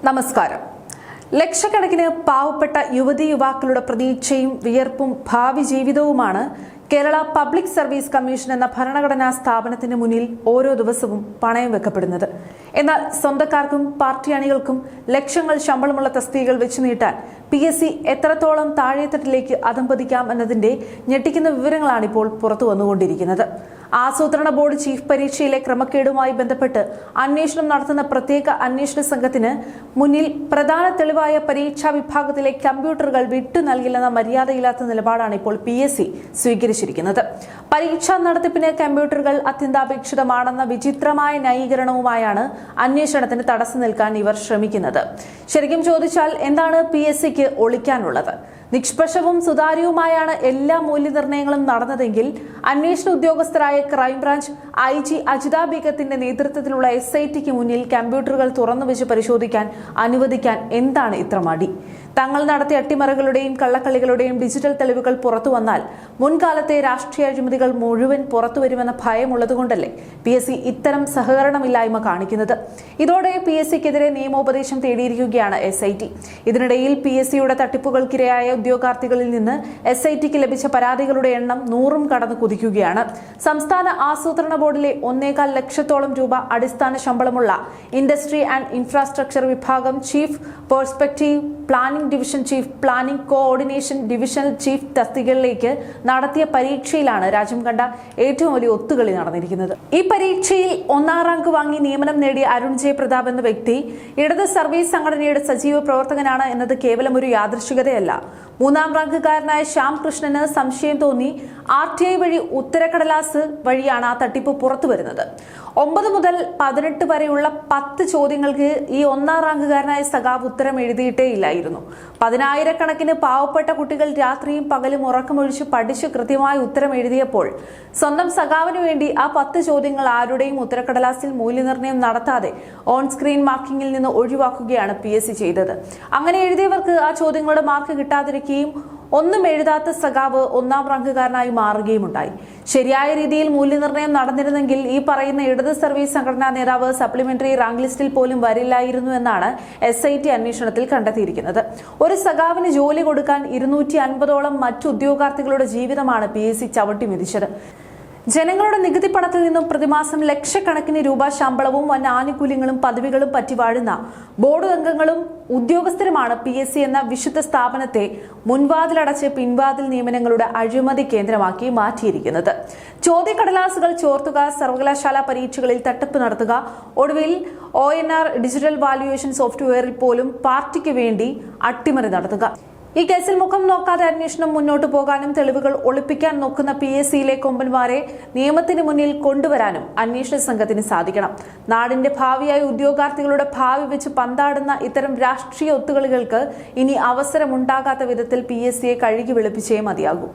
നമസ്കാരം. ലക്ഷക്കണക്കിന് പാവപ്പെട്ട യുവതി യുവാക്കളുടെ പ്രതീക്ഷയും വിയർപ്പും ഭാവി ജീവിതവുമാണ് കേരള പബ്ലിക് സർവീസ് കമ്മീഷൻ എന്ന ഭരണഘടനാ സ്ഥാപനത്തിന് മുന്നിൽ ഓരോ ദിവസവും പണയം വെക്കപ്പെടുന്നത്. എന്നാൽ സ്വന്തക്കാർക്കും പാർട്ടി അണികൾക്കും ലക്ഷങ്ങൾ ശമ്പളമുള്ള തസ്തികകൾ വെച്ചു നീട്ടാൻ PSC എത്രത്തോളം താഴെത്തട്ടിലേക്ക് അധംപതിക്കാം എന്നതിന്റെ ഞെട്ടിക്കുന്ന വിവരങ്ങളാണ് ഇപ്പോൾ പുറത്തു വന്നുകൊണ്ടിരിക്കുന്നത്. ആസൂത്രണ ബോർഡ് ചീഫ് പരീക്ഷയിലെ ക്രമക്കേടുമായി ബന്ധപ്പെട്ട് അന്വേഷണം നടത്തുന്ന പ്രത്യേക അന്വേഷണ സംഘത്തിന് മുന്നിൽ പ്രധാന തെളിവായ പരീക്ഷാ വിഭാഗത്തിലെ കമ്പ്യൂട്ടറുകൾ വിട്ടു നൽകില്ലെന്ന മര്യാദയില്ലാത്ത നിലപാടാണ് ഇപ്പോൾ PSC സ്വീകരിച്ചിരിക്കുന്നത്. പരീക്ഷാ നടത്തിപ്പിന് കമ്പ്യൂട്ടറുകൾ അത്യന്താപേക്ഷിതമാണെന്ന വിചിത്രമായ ന്യായീകരണവുമായാണ് അന്വേഷണത്തിന് തടസ്സം നിൽക്കാൻ ഇവർ ശ്രമിക്കുന്നത്. ശരിക്കും ചോദിച്ചാൽ എന്താണ് PSCക്ക് ഒളിക്കാനുള്ളത്? നിഷ്പക്ഷവും സുതാര്യവുമായാണ് എല്ലാ മൂല്യനിർണ്ണയങ്ങളും നടന്നതെങ്കിൽ അന്വേഷണ ഉദ്യോഗസ്ഥരായ ക്രൈംബ്രാഞ്ച് IG അജിത ബീഗത്തിന്റെ നേതൃത്വത്തിലുള്ള SITക്ക് മുന്നിൽ കമ്പ്യൂട്ടറുകൾ തുറന്നുവെച്ച് പരിശോധിക്കാൻ അനുവദിക്കാൻ എന്താണ് ഇത്ര മടി? തങ്ങൾ നടത്തിയ അട്ടിമറികളുടെയും കള്ളക്കളികളുടെയും ഡിജിറ്റൽ തെളിവുകൾ പുറത്തു വന്നാൽ മുൻകാലത്തെ രാഷ്ട്രീയ അഴിമതികൾ മുഴുവൻ പുറത്തുവരുമെന്ന ഭയമുള്ളതുകൊണ്ടല്ലേ PSC ഇത്തരം സഹകരണമില്ലായ്മ കാണിക്കുന്നത്? ഇതോടെ PSCക്കെതിരെ നിയമോപദേശം തേടിയിരിക്കുകയാണ് SIT. ഇതിനിടയിൽ PSCയുടെ തട്ടിപ്പുകൾക്കിരയായ ഉദ്യോഗാർത്ഥികളിൽ നിന്ന് SITക്ക് ലഭിച്ച പരാതികളുടെ എണ്ണം 100 കടന്നു കുതിക്കുകയാണ്. സംസ്ഥാന ആസൂത്രണ ബോർഡിലെ 1.25 ലക്ഷത്തോളം രൂപ അടിസ്ഥാന ശമ്പളമുള്ള ഇൻഡസ്ട്രി ആൻഡ് ഇൻഫ്രാസ്ട്രക്ചർ വിഭാഗം chief, perspective planning division chief, planning coordination divisional chief തസ്തികകളിലേക്ക് നടത്തിയ പരീക്ഷയിലാണ് രാജ്യം കണ്ട ഏറ്റവും വലിയ ഒത്തുകളി നടന്നിരിക്കുന്നത്. ഈ പരീക്ഷയിൽ 1ാം റാങ്ക് വാങ്ങി നിയമനം നേടിയ അരുൺ ജെ പ്രതാപ് എന്ന വ്യക്തി ഇടത് സർവീസ് സംഘടനയുടെ സജീവ പ്രവർത്തകനാണ് എന്നത് കേവലം ഒരു യാദൃശ്ചികതയല്ല. 3ാം റാങ്കുകാരനായ ശ്യാം കൃഷ്ണന് സംശയം തോന്നി RTI വഴി ഉത്തരക്കടലാസ് വഴിയാണ് ആ തട്ടിപ്പ് പുറത്തുവരുന്നത്. 9 മുതൽ 18 വരെയുള്ള 10 ചോദ്യങ്ങൾക്ക് ഈ 1ാം റാങ്കുകാരനായ സഖാവ് ഉത്തരം എഴുതിയിട്ടേ ഇല്ലായിരുന്നു. 10,000-കണക്കിന് പാവപ്പെട്ട കുട്ടികൾ രാത്രിയും പകലും ഉറക്കമൊഴിച്ച് പഠിച്ച് കൃത്യമായി ഉത്തരം എഴുതിയപ്പോൾ സ്വന്തം സഖാവിന് വേണ്ടി ആ 10 ചോദ്യങ്ങൾ ആരുടെയും ഉത്തരക്കടലാസിൽ മൂല്യനിർണ്ണയം നടത്താതെ ഓൺ സ്ക്രീൻ മാർക്കിങ്ങിൽ നിന്ന് ഒഴിവാക്കുകയാണ് PSC ചെയ്തത്. അങ്ങനെ എഴുതിയവർക്ക് ആ ചോദ്യങ്ങളുടെ മാർക്ക് കിട്ടാതിരിക്കുകയും ഒന്നും എഴുതാത്ത സഖാവ് 1ാം റാങ്കുകാരനായി മാറുകയുമുണ്ടായി. ശരിയായ രീതിയിൽ മൂല്യനിർണ്ണയം നടന്നിരുന്നെങ്കിൽ ഈ പറയുന്ന ഇടത് സർവീസ് സംഘടനാ നേതാവ് സപ്ലിമെന്ററി റാങ്ക് ലിസ്റ്റിൽ പോലും വരില്ലായിരുന്നു എന്നാണ് SIT അന്വേഷണത്തിൽ കണ്ടെത്തിയിരിക്കുന്നത്. ഒരു സഖാവിന് ജോലി കൊടുക്കാൻ 250ഓളം മറ്റു ഉദ്യോഗാർത്ഥികളുടെ ജീവിതമാണ് PSC ചവിട്ടി മെതിച്ചത്. ജനങ്ങളുടെ നികുതി പണത്തിൽ നിന്നും പ്രതിമാസം ലക്ഷക്കണക്കിന് രൂപ ശമ്പളവും വൻ ആനുകൂല്യങ്ങളും പദവികളും പറ്റിവാഴുന്ന ബോർഡ് അംഗങ്ങളും ഉദ്യോഗസ്ഥരുമാണ് PSC എന്ന വിശുദ്ധ സ്ഥാപനത്തെ മുൻവാതിലടച്ച് പിൻവാതിൽ നിയമനങ്ങളുടെ അഴിമതി കേന്ദ്രമാക്കി മാറ്റിയിരിക്കുന്നത്. ചോദ്യക്കടലാസുകൾ ചോർത്തുക, സർവകലാശാല പരീക്ഷകളിൽ തട്ടിപ്പ് നടത്തുക, ഒടുവിൽ ONR ഡിജിറ്റൽ വാല്യുവേഷൻ സോഫ്റ്റ്വെയറിൽ പോലും പാർട്ടിക്ക് വേണ്ടി അട്ടിമറി നടത്തുക. ഈ കേസിൽ മുഖം നോക്കാതെ അന്വേഷണം മുന്നോട്ടു പോകാനും തെളിവുകൾ ഒളിപ്പിക്കാൻ നോക്കുന്ന PSCയിലെ കൊമ്പന്മാരെ നിയമത്തിന് മുന്നിൽ കൊണ്ടുവരാനും അന്വേഷണ സംഘത്തിന് സാധിക്കണം. നാടിന്റെ ഭാവിയായ ഉദ്യോഗാർത്ഥികളുടെ ഭാവി വെച്ച് പന്താടുന്ന ഇത്തരം രാഷ്ട്രീയ ഒത്തുകളികൾക്ക് ഇനി അവസരമുണ്ടാകാത്ത വിധത്തിൽ PSCയെ കഴുകി വെളുപ്പിച്ചേ മതിയാകൂ.